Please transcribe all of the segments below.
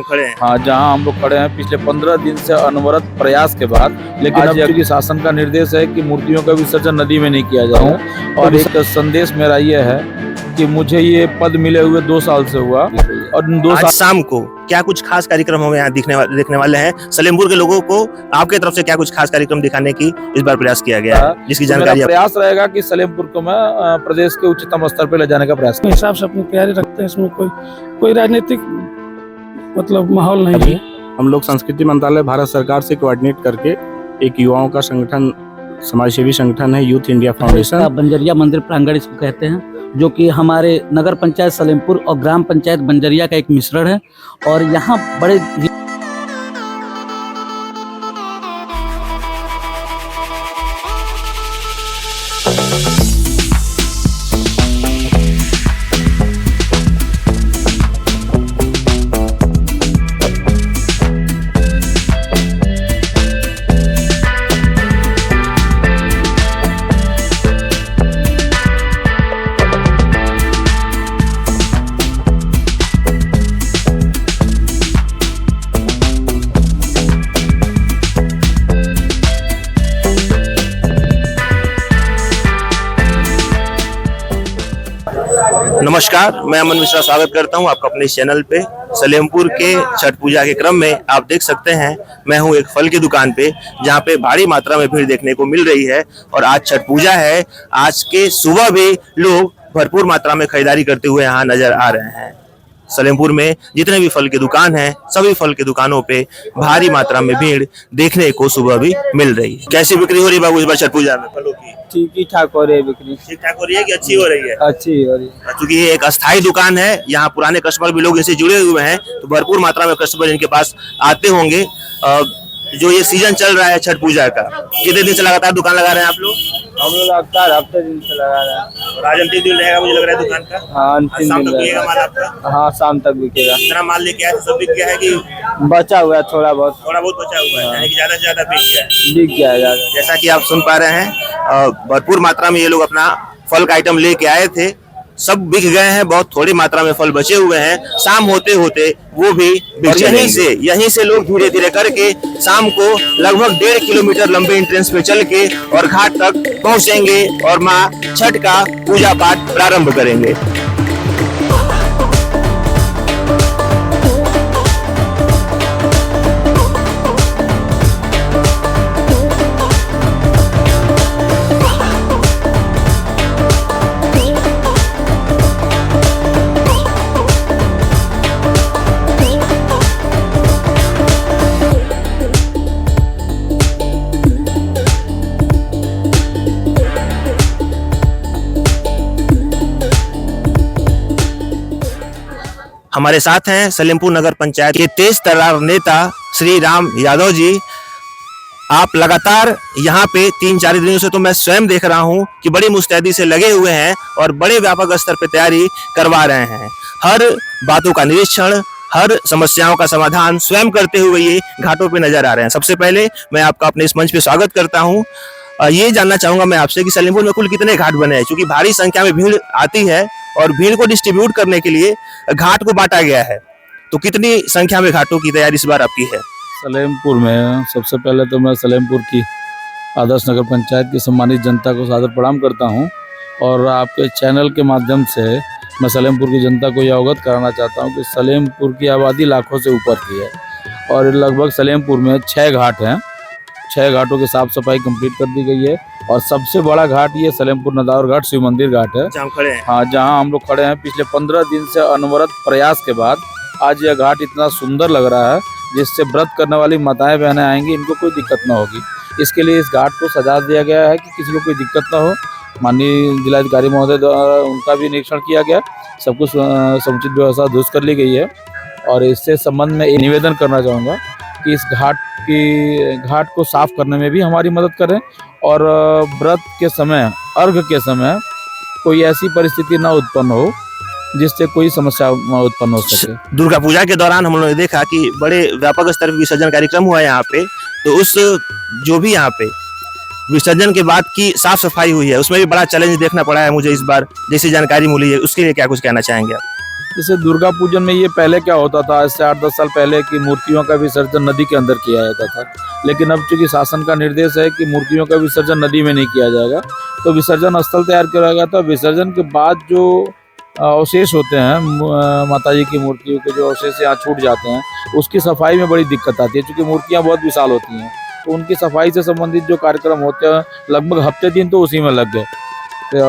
खड़े हैं। हाँ, जहाँ हम लोग खड़े हैं पिछले 15 दिन से अनवरत प्रयास के बाद, लेकिन अब चूंकि शासन का निर्देश है कि मूर्तियों का विसर्जन नदी में नहीं किया जाए, और एक संदेश मेरा ये है कि मुझे ये पद मिले हुए 2 साल से हुआ, और 2 आज साल शाम को क्या कुछ खास कार्यक्रम हमें यहाँ देखने वाले हैं। सलेमपुर के लोगों को आपके तरफ से क्या कुछ खास कार्यक्रम दिखाने की इस बार प्रयास किया गया है, जिसकी तो जानकारी मेरा प्रयास रहेगा कि सलेमपुर को मैं प्रदेश के उच्चतम स्तर पर ले जाने का प्रयास अपने हिसाब से अपनी तैयारी रखते हैं। इसमें कोई राजनीतिक मतलब माहौल नहीं है। हम लोग संस्कृति मंत्रालय भारत सरकार से कोऑर्डिनेट करके एक युवाओं का संगठन, समाजसेवी संगठन है यूथ इंडिया फाउंडेशन। बंजरिया मंदिर प्रांगण इसको कहते हैं, जो कि हमारे नगर पंचायत सलेमपुर और ग्राम पंचायत बंजरिया का एक मिश्रण है। और यहाँ बड़े नमस्कार, मैं अमन मिश्रा स्वागत करता हूं आपका अपने चैनल पे। सलेमपुर के छठ पूजा के क्रम में आप देख सकते हैं मैं हूं एक फल की दुकान पे, जहां पे भारी मात्रा में भीड़ देखने को मिल रही है। और आज छठ पूजा है, आज के सुबह भी लोग भरपूर मात्रा में खरीदारी करते हुए यहाँ नजर आ रहे हैं। सलेमपुर में जितने भी फल की दुकान हैं, सभी फल की दुकानों पे भारी मात्रा में भीड़ देखने को सुबह भी मिल रही है। कैसी बिक्री हो रही है बाबू इस बार छठ पूजा में फलों की? ठीक ठाक हो रही है बिक्री। ठीक ठाक हो रही है कि अच्छी हो रही है? अच्छी हो रही है, क्योंकि ये एक अस्थायी दुकान है, यहाँ पुराने कस्टमर भी लोग इनसे जुड़े हुए हैं, तो भरपूर मात्रा में कस्टमर इनके पास आते होंगे। जो ये सीजन चल रहा है छठ पूजा का, कितने दिन से लगातार दुकान लगा रहे हैं आप लोग? हम लोग लगातार हफ्ते दिन से लगा रहे हैं। और आज अंतिम दिन रहेगा मुझे लग रहा है दुकान का। हाँ, अंतिम शाम दिन तक बिकेगा रहेगा। माल आपका? हाँ, शाम तक बिकेगा। इतना माल लेके आए सब बिक गया है कि बचा हुआ है थोड़ा बहुत? थोड़ा बहुत बचा हुआ है, यानी कि ज्यादा से ज्यादा बिक गया है। बिक गया है ज्यादा। जैसा कि आप सुन पा रहे हैं, भरपूर मात्रा में ये लोग अपना फल का आइटम लेके आए थे, सब बिक गए हैं। बहुत थोड़ी मात्रा में फल बचे हुए हैं, शाम होते होते वो भी बिक जाएंगे। यहीं से लोग धीरे धीरे करके शाम को लगभग 1.5 किलोमीटर लंबे एंट्रेंस पे चल के और घाट तक पहुंचेंगे और माँ छठ का पूजा पाठ प्रारंभ करेंगे। हमारे साथ हैं सलेमपुर नगर पंचायत के तेज तर्रार नेता श्री राम यादव जी। आप लगातार यहाँ पे 3-4 दिनों से तो मैं स्वयं देख रहा हूँ कि बड़ी मुस्तैदी से लगे हुए हैं और बड़े व्यापक स्तर पे तैयारी करवा रहे हैं। हर बातों का निरीक्षण, हर समस्याओं का समाधान स्वयं करते हुए ये घाटों पे नजर आ रहे हैं। सबसे पहले मैं आपका अपने इस मंच पे स्वागत करता हूँ। ये जानना चाहूंगा मैं आपसे कि सलेमपुर में कुल कितने घाट बने हैं, क्योंकि भारी संख्या में भीड़ आती है और भीड़ को डिस्ट्रीब्यूट करने के लिए घाट को बांटा गया है, तो कितनी संख्या में घाटों की तैयारी इस बार आपकी है? सलेमपुर में सबसे पहले तो मैं सलेमपुर की आदर्श नगर पंचायत की सम्मानित जनता को सादर प्रणाम करता हूं, और आपके चैनल के माध्यम से मैं सलेमपुर की जनता को यह अवगत कराना चाहता हूं कि सलेमपुर की आबादी लाखों से ऊपर की है, और लगभग सलेमपुर में 6 घाट हैं। 6 घाटों की साफ सफाई कंप्लीट कर दी गई है, और सबसे बड़ा घाट ये सलेमपुर नदावर घाट शिव मंदिर घाट है, जहाँ खड़े हैं। हाँ, जहाँ हम लोग खड़े हैं पिछले 15 दिन से अनवरत प्रयास के बाद आज यह घाट इतना सुंदर लग रहा है, जिससे व्रत करने वाली माताएं बहनें आएंगी, इनको कोई दिक्कत ना होगी। इसके लिए इस घाट को सजा दिया गया है कि किसी को कोई दिक्कत ना हो। माननीय जिलाधिकारी महोदय द्वारा उनका भी निरीक्षण किया गया, सब कुछ समुचित व्यवस्था दुरुस्त कर ली गई है। और इससे संबंध में निवेदन करना चाहूँगा कि इस घाट को साफ करने में भी हमारी मदद करें, और व्रत के समय, अर्घ के समय कोई ऐसी परिस्थिति ना उत्पन्न हो जिससे कोई समस्या उत्पन्न हो सके। दुर्गा पूजा के दौरान हम लोगों ने देखा कि बड़े व्यापक स्तर पर विसर्जन कार्यक्रम हुआ यहाँ पे, तो उस जो भी यहाँ पे विसर्जन के बाद की साफ सफाई हुई है, उसमें भी बड़ा चैलेंज देखना पड़ा है मुझे इस बार, जैसी जानकारी मिली है उसके लिए क्या कुछ कहना चाहेंगे आप? जैसे दुर्गा पूजन में ये पहले क्या होता था, इससे 8-10 साल पहले की मूर्तियों का विसर्जन नदी के अंदर किया जाता था, लेकिन अब चूंकि शासन का निर्देश है कि मूर्तियों का विसर्जन नदी में नहीं किया जाएगा, तो विसर्जन स्थल तैयार किया गया था। विसर्जन के बाद जो अवशेष होते हैं माता जी की मूर्तियों के, जो अवशेष यहाँ छूट जाते हैं, उसकी सफाई में बड़ी दिक्कत आती है, क्योंकि मूर्तियाँ बहुत विशाल होती हैं। तो उनकी सफाई से संबंधित जो कार्यक्रम होते हैं, लगभग हफ्ते दिन तो उसी में लग गए।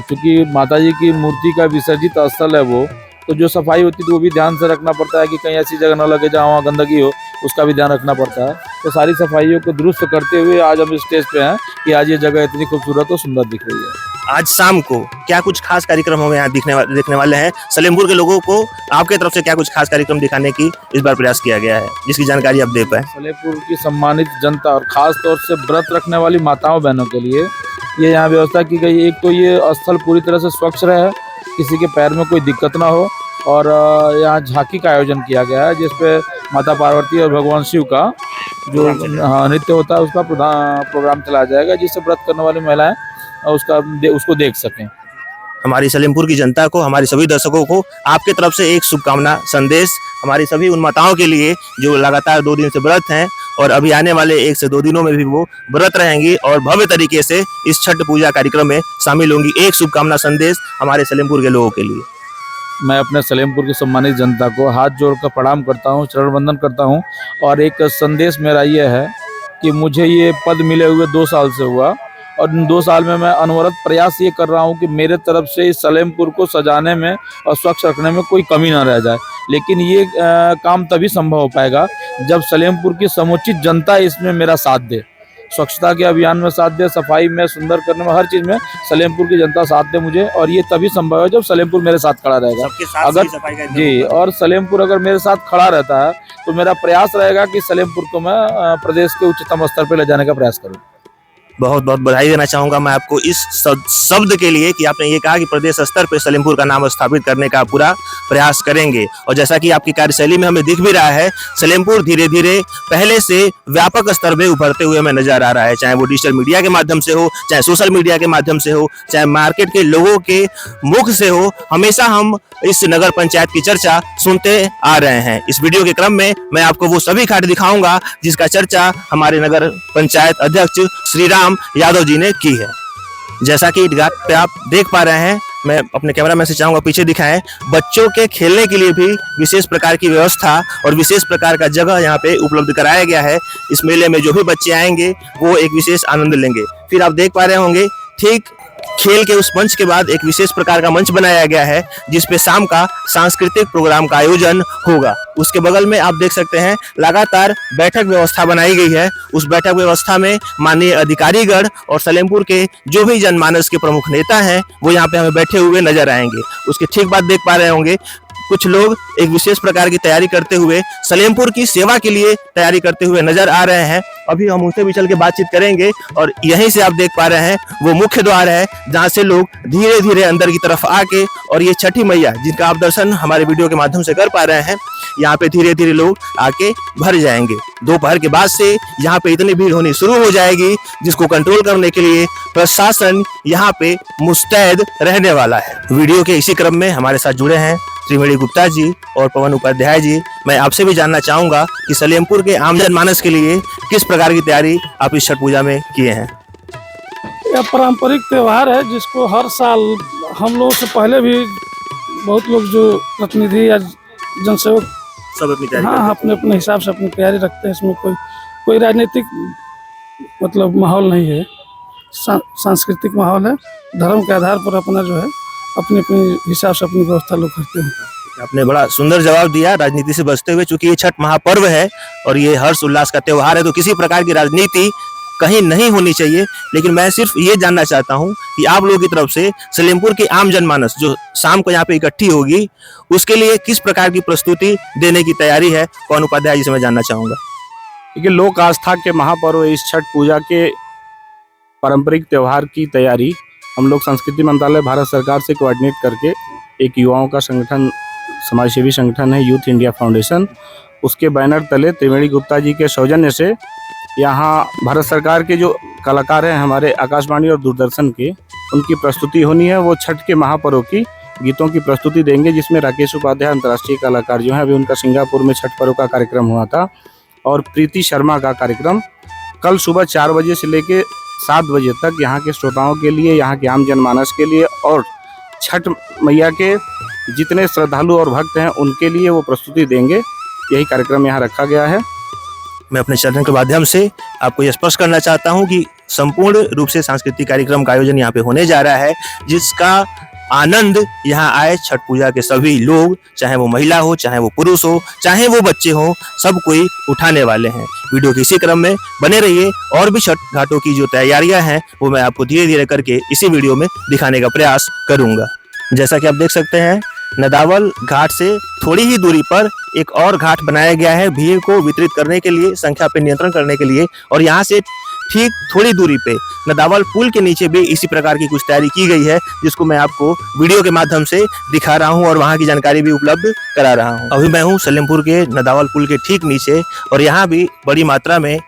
चूँकि माता जी की मूर्ति का विसर्जित स्थल है वो, तो जो सफाई होती है तो वो भी ध्यान से रखना पड़ता है कि कहीं ऐसी जगह न लगे जहाँ वहाँ गंदगी हो, उसका भी ध्यान रखना पड़ता है। तो सारी सफाइयों को दुरुस्त करते हुए आज हम स्टेज पे हैं कि आज ये जगह इतनी खूबसूरत और सुंदर दिख रही है। आज शाम को क्या कुछ खास कार्यक्रम हमें यहाँ देखने वाले हैं? सलेमपुर के लोगों को आपके तरफ से क्या कुछ खास कार्यक्रम दिखाने की इस बार प्रयास किया गया है, जिसकी जानकारी आप दे पाए? सलेमपुर की सम्मानित जनता और खास तौर से व्रत रखने वाली माताओं बहनों के लिए ये यहाँ व्यवस्था की गई। एक तो ये स्थल पूरी तरह से स्वच्छ रहे, किसी के पैर में कोई दिक्कत ना हो, और यहाँ झांकी का आयोजन किया गया है, जिसपे माता पार्वती और भगवान शिव का जो नृत्य होता है उसका प्रोग्राम चलाया जाएगा, जिससे व्रत करने वाली महिलाएं उसको देख सकें। हमारी सलेमपुर की जनता को, हमारे सभी दर्शकों को आपके तरफ से एक शुभकामना संदेश हमारी सभी उन माताओं के लिए जो लगातार 2 दिन से व्रत हैं और अभी आने वाले 1 से 2 दिनों में भी वो व्रत रहेंगी और भव्य तरीके से इस छठ पूजा कार्यक्रम में शामिल होंगी। एक शुभकामना संदेश हमारे सलेमपुर के लोगों के लिए। मैं अपने सलेमपुर की सम्मानित जनता को हाथ जोड़कर प्रणाम करता हूँ, चरण वंदन करता हूँ, और एक संदेश मेरा ये है कि मुझे ये पद मिले हुए 2 साल से हुआ, और इन 2 साल में मैं अनवरत प्रयास ये कर रहा हूँ कि मेरे तरफ से इस सलेमपुर को सजाने में और स्वच्छ रखने में कोई कमी ना रह जाए। लेकिन ये काम तभी संभव हो पाएगा जब सलेमपुर की समुचित जनता इसमें मेरा साथ दे, स्वच्छता के अभियान में साथ दे, सफाई में, सुंदर करने में, हर चीज़ में सलेमपुर की जनता साथ दे मुझे, और ये तभी संभव है जब सलेमपुर मेरे साथ खड़ा रहेगा। अगर जी, और सलेमपुर अगर मेरे साथ खड़ा रहता है तो मेरा प्रयास रहेगा कि सलेमपुर को मैं प्रदेश के उच्चतम स्तर पर ले जाने का प्रयास करूँ। बहुत बहुत बधाई देना चाहूंगा मैं आपको इस शब्द के लिए कि आपने ये कहा कि प्रदेश स्तर पर सलेमपुर का नाम स्थापित करने का पूरा प्रयास करेंगे। और जैसा कि आपकी कार्यशैली में हमें दिख भी रहा है, सलेमपुर धीरे धीरे पहले से व्यापक स्तर पे उभरते हुए हमें नजर आ रहा है, चाहे वो डिजिटल मीडिया के माध्यम से हो, चाहे सोशल मीडिया के माध्यम से हो, चाहे मार्केट के लोगों के मुख से हो। हमेशा हम इस नगर पंचायत की चर्चा सुनते आ रहे हैं। इस वीडियो के क्रम में मैं आपको वो सभी घाट दिखाऊंगा जिसका चर्चा हमारे नगर पंचायत अध्यक्ष श्री राम यादव जी ने की है। जैसा कि घाट पे आप देख पा रहे हैं, मैं अपने कैमरामैन से चाहूंगा पीछे दिखाएं, बच्चों के खेलने के लिए भी विशेष प्रकार की व्यवस्था और विशेष प्रकार का जगह यहाँ पे उपलब्ध कराया गया है। इस मेले में जो भी बच्चे आएंगे वो एक विशेष आनंद लेंगे। फिर आप देख पा रहे होंगे ठीक खेल के उस मंच के बाद एक विशेष प्रकार का मंच बनाया गया है जिसपे शाम का सांस्कृतिक प्रोग्राम का आयोजन होगा। उसके बगल में आप देख सकते हैं लगातार बैठक व्यवस्था बनाई गई है। उस बैठक व्यवस्था में माननीय अधिकारीगण और सलेमपुर के जो भी जनमानस के प्रमुख नेता हैं वो यहाँ पे हमें बैठे हुए नजर आएंगे। उसके ठीक बाद देख पा रहे होंगे कुछ लोग एक विशेष प्रकार की तैयारी करते हुए सलेमपुर की सेवा के लिए तैयारी करते हुए नजर आ रहे हैं। अभी हम उनसे भी चल के बातचीत करेंगे और यहीं से आप देख पा रहे हैं वो मुख्य द्वार है जहां से लोग धीरे धीरे अंदर की तरफ आके और ये छठी मैया जिनका आप दर्शन हमारे वीडियो के माध्यम से कर पा रहे हैं, यहाँ पे धीरे धीरे लोग आके भर जाएंगे। दोपहर के बाद से यहाँ पे इतनी भीड़ होनी शुरू हो जाएगी जिसको कंट्रोल करने के लिए प्रशासन यहाँ पे मुस्तैद रहने वाला है। वीडियो के इसी क्रम में हमारे साथ जुड़े हैं त्रिवेणी गुप्ता जी और पवन उपाध्याय जी। मैं आपसे भी जानना चाहूंगा कि सलेमपुर के आम जनमानस के लिए किस प्रकार की तैयारी आप इस छठ पूजा में किए हैं? यह पारंपरिक त्यौहार है जिसको हर साल हम लोग से पहले भी बहुत लोग जो प्रतिनिधि या जनसेवक सब अपनी तैयारी हाँ अपने अपने हिसाब से अपनी तैयारी रखते हैं। इसमें कोई राजनीतिक मतलब माहौल नहीं है, सांस्कृतिक माहौल है। धर्म के आधार पर अपना जो है अपने अपने हिसाब से अपनी व्यवस्था लोग करते हैं। आपने बड़ा सुंदर जवाब दिया राजनीति से बचते हुए, चूंकि ये छठ महापर्व है और ये हर्ष उल्लास का त्योहार है तो किसी प्रकार की राजनीति कहीं नहीं होनी चाहिए। लेकिन मैं सिर्फ ये जानना चाहता हूँ कि आप लोगों की तरफ से सलेमपुर की आम जनमानस जो शाम को यहाँ पे इकट्ठी होगी उसके लिए किस प्रकार की प्रस्तुति देने की तैयारी है? पवन उपाध्याय जी से मैं जानना चाहूंगा। देखिए, लोक आस्था के महापर्व इस छठ पूजा के पारंपरिक त्यौहार की तैयारी हम लोग संस्कृति मंत्रालय भारत सरकार से कोऑर्डिनेट करके एक युवाओं का संगठन, समाजसेवी संगठन है यूथ इंडिया फाउंडेशन, उसके बैनर तले त्रिवेणी गुप्ता जी के सौजन्य से यहाँ भारत सरकार के जो कलाकार हैं हमारे आकाशवाणी और दूरदर्शन के, उनकी प्रस्तुति होनी है। वो छठ के महापर्व की गीतों की प्रस्तुति देंगे, जिसमें राकेश उपाध्याय अंतर्राष्ट्रीय कलाकार जो हैं, अभी उनका सिंगापुर में छठ पर्व का कार्यक्रम हुआ था, और प्रीति शर्मा का कार्यक्रम कल सुबह 4 बजे से लेकर 7 बजे तक यहाँ के श्रोताओं के लिए, यहाँ के आम जनमानस के लिए और छठ मैया के जितने श्रद्धालु और भक्त हैं उनके लिए वो प्रस्तुति देंगे। यही कार्यक्रम यहाँ रखा गया है। मैं अपने चैनल के माध्यम से आपको यह स्पष्ट करना चाहता हूं कि संपूर्ण रूप से सांस्कृतिक कार्यक्रम का आयोजन यहाँ पे होने जा रहा है, जिसका आनंद यहाँ आए छठ पूजा के सभी लोग, चाहे वो महिला हो, चाहे वो पुरुष हो, चाहे वो बच्चे हो, सब कोई उठाने वाले हैं। वीडियो के इसी क्रम में बने रहिए और भी छठ घाटों की जो तैयारियां हैं वो मैं आपको धीरे धीरे करके इसी वीडियो में दिखाने का प्रयास करूंगा। जैसा कि आप देख सकते हैं, नदावल घाट से थोड़ी ही दूरी पर एक और घाट बनाया गया है भीड़ को वितरित करने के लिए, संख्या पे नियंत्रण करने के लिए, और यहाँ से ठीक थोड़ी दूरी पे नदावल पुल के नीचे भी इसी प्रकार की कुछ तैयारी की गई है, जिसको मैं आपको वीडियो के माध्यम से दिखा रहा हूं और वहां की जानकारी भी उपलब्ध करा रहा हूं। अभी मैं हूं सलेमपुर के नदावल पुल के ठीक नीचे, और यहाँ भी बड़ी मात्रा में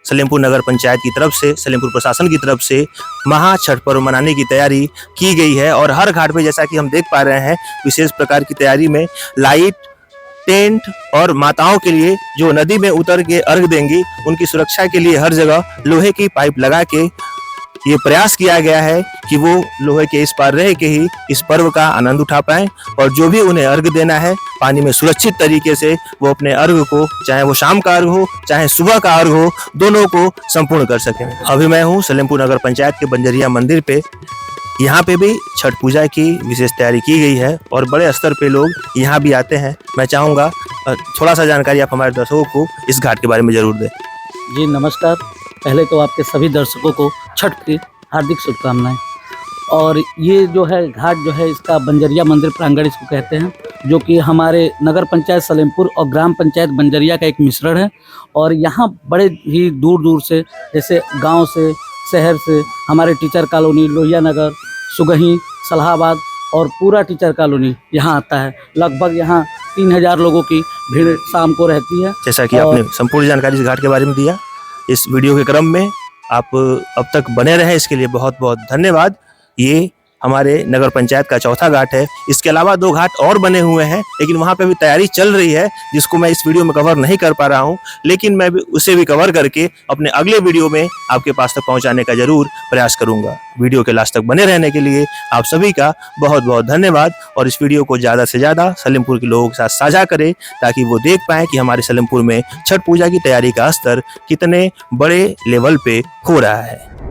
सलेमपुर नगर पंचायत की तरफ से, सलेमपुर प्रशासन की तरफ से महा छठ पर्व मनाने की तैयारी की गई है। और हर घाट पे जैसा कि हम देख पा रहे हैं, विशेष प्रकार की तैयारी में लाइट, टेंट और माताओं के लिए जो नदी में उतर के अर्घ देंगी, उनकी सुरक्षा के लिए हर जगह लोहे की पाइप लगा के ये प्रयास किया गया है कि वो लोहे के इस पार रह के ही इस पर्व का आनंद उठा पाएं, और जो भी उन्हें अर्घ देना है पानी में सुरक्षित तरीके से वो अपने अर्घ को, चाहे वो शाम का अर्घ हो चाहे सुबह का अर्घ हो, दोनों को संपूर्ण कर सकें। अभी मैं हूँ सलेमपुर नगर पंचायत के बंजरिया मंदिर पे। यहाँ पे भी छठ पूजा की विशेष तैयारी की गई है और बड़े स्तर पे लोग यहाँ भी आते हैं। मैं चाहूँगा थोड़ा सा जानकारी आप हमारे दर्शकों को इस घाट के बारे में जरूर दें। जी नमस्कार। पहले तो आपके सभी दर्शकों को छठ की हार्दिक शुभकामनाएं। और ये जो है घाट जो है, इसका बंजरिया मंदिर प्रांगण इसको कहते हैं, जो कि हमारे नगर पंचायत सलेमपुर और ग्राम पंचायत बंजरिया का एक मिश्रण है। और यहाँ बड़े ही दूर दूर से, जैसे गांव से, शहर से, हमारे टीचर कॉलोनी, लोहिया नगर, सुगही, सलाहाबाद और पूरा टीचर कॉलोनी यहाँ आता है। लगभग यहाँ 3000 लोगों की भीड़ शाम को रहती है। जैसा कि आपने संपूर्ण जानकारी इस घाट के बारे में दिया, इस वीडियो के क्रम में आप अब तक बने रहे, इसके लिए बहुत बहुत धन्यवाद। ये हमारे नगर पंचायत का चौथा घाट है। इसके अलावा 2 घाट और बने हुए हैं, लेकिन वहाँ पे भी तैयारी चल रही है, जिसको मैं इस वीडियो में कवर नहीं कर पा रहा हूँ, लेकिन मैं उसे भी कवर करके अपने अगले वीडियो में आपके पास तक पहुँचाने का जरूर प्रयास करूँगा। वीडियो के लास्ट तक बने रहने के लिए आप सभी का बहुत बहुत धन्यवाद, और इस वीडियो को ज़्यादा से ज़्यादा सलेमपुर के लोगों के साथ साझा करें, ताकि वो देख पाएँ कि हमारे सलेमपुर में छठ पूजा की तैयारी का स्तर कितने बड़े लेवल पे हो रहा है।